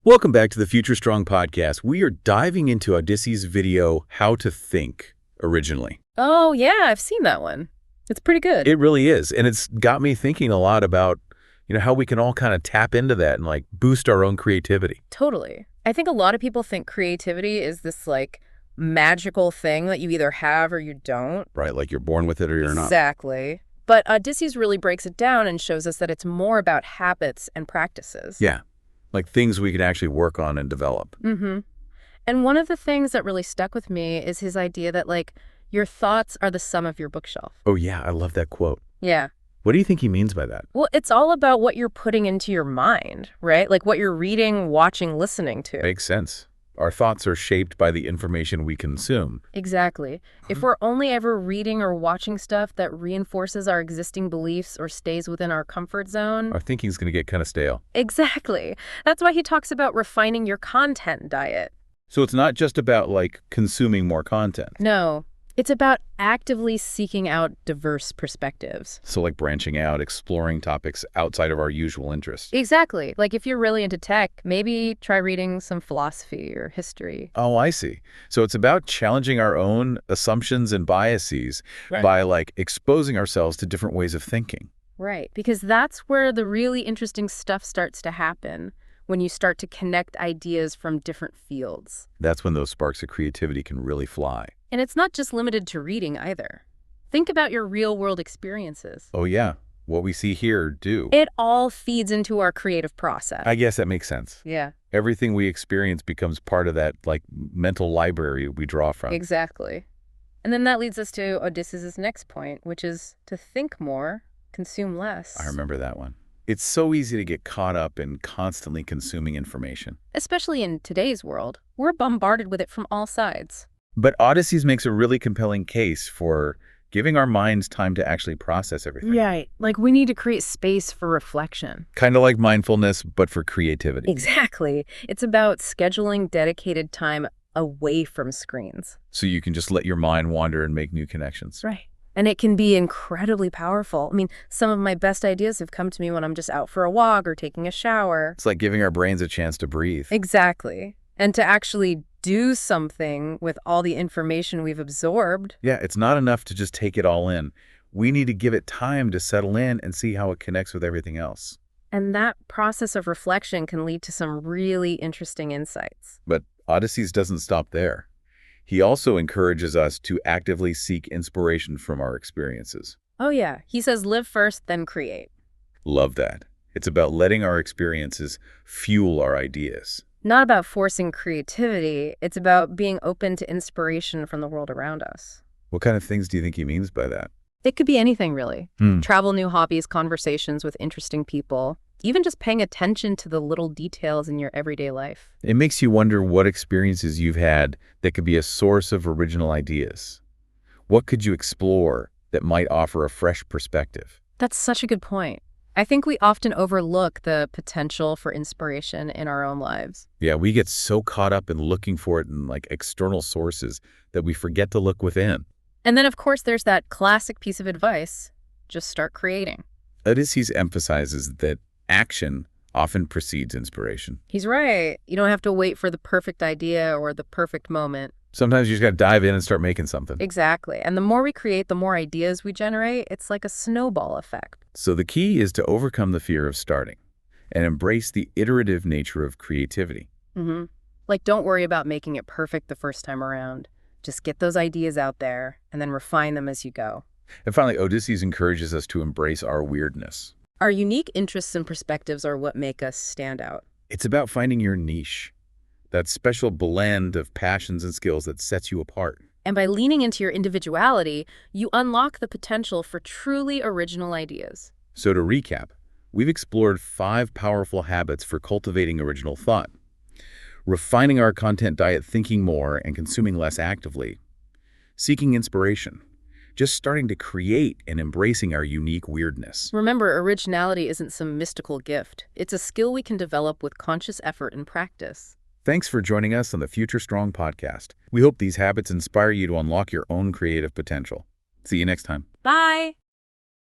Welcome back to the Future Strong podcast. We are diving into Odysseus' video, How to Think, originally. Oh, yeah, I've seen that one. It's pretty good. It really is. And it's got me thinking a lot about, how we can all kind of tap into that and boost our own creativity. Totally. I think a lot of people think creativity is this magical thing that you either have or you don't. Right, like you're born with it or you're not. Exactly. But Odysseus really breaks it down and shows us that it's more about habits and practices. Yeah, like things we can actually work on and develop. Mm-hmm. And one of the things that really stuck with me is his idea that, your thoughts are the sum of your bookshelf. Oh, yeah, I love that quote. Yeah. What do you think he means by that? Well, it's all about what you're putting into your mind, right? Like what you're reading, watching, listening to. Makes sense. Our thoughts are shaped by the information we consume. Exactly. If we're only ever reading or watching stuff that reinforces our existing beliefs or stays within our comfort zone. Our thinking's going to get kind of stale. Exactly. That's why he talks about refining your content diet. So it's not just about consuming more content. No. It's about actively seeking out diverse perspectives. So branching out, exploring topics outside of our usual interests. Exactly. If you're really into tech, maybe try reading some philosophy or history. Oh, I see. So it's about challenging our own assumptions and biases by exposing ourselves to different ways of thinking. Right. Because that's where the really interesting stuff starts to happen, when you start to connect ideas from different fields. That's when those sparks of creativity can really fly. And it's not just limited to reading either. Think about your real-world experiences. Oh, yeah. What we see here do. It all feeds into our creative process. I guess that makes sense. Yeah. Everything we experience becomes part of that mental library we draw from. Exactly. And then that leads us to Odysseus' next point, which is to think more, consume less. I remember that one. It's so easy to get caught up in constantly consuming information. Especially in today's world. We're bombarded with it from all sides. But Odysseus makes a really compelling case for giving our minds time to actually process everything. Right. We need to create space for reflection. Kind of like mindfulness, but for creativity. Exactly. It's about scheduling dedicated time away from screens. So you can just let your mind wander and make new connections. Right. And it can be incredibly powerful. I mean, some of my best ideas have come to me when I'm just out for a walk or taking a shower. It's like giving our brains a chance to breathe. Exactly. And to actually do something with all the information we've absorbed. Yeah, it's not enough to just take it all in. We need to give it time to settle in and see how it connects with everything else. And that process of reflection can lead to some really interesting insights. But Odysseus doesn't stop there. He also encourages us to actively seek inspiration from our experiences. Oh, yeah. He says live first, then create. Love that. It's about letting our experiences fuel our ideas. Not about forcing creativity. It's about being open to inspiration from the world around us. What kind of things do you think he means by that? It could be anything, really. Travel, new hobbies, conversations with interesting people. Even just paying attention to the little details in your everyday life. It makes you wonder what experiences you've had that could be a source of original ideas. What could you explore that might offer a fresh perspective? That's such a good point. I think we often overlook the potential for inspiration in our own lives. Yeah, we get so caught up in looking for it in external sources that we forget to look within. And then, of course, there's that classic piece of advice. Just start creating. Odysseus emphasizes that action often precedes inspiration. He's right. You don't have to wait for the perfect idea or the perfect moment. Sometimes you just got to dive in and start making something. Exactly. And the more we create, the more ideas we generate. It's like a snowball effect. So the key is to overcome the fear of starting and embrace the iterative nature of creativity. Don't worry about making it perfect the first time around. Just get those ideas out there and then refine them as you go. And finally, Odysseus encourages us to embrace our weirdness. Our unique interests and perspectives are what make us stand out. It's about finding your niche, that special blend of passions and skills that sets you apart. And by leaning into your individuality, you unlock the potential for truly original ideas. So to recap, we've explored 5 powerful habits for cultivating original thought, refining our content diet, thinking more and consuming less actively, seeking inspiration, just starting to create and embracing our unique weirdness. Remember, originality isn't some mystical gift. It's a skill we can develop with conscious effort and practice. Thanks for joining us on the Future Strong podcast. We hope these habits inspire you to unlock your own creative potential. See you next time. Bye!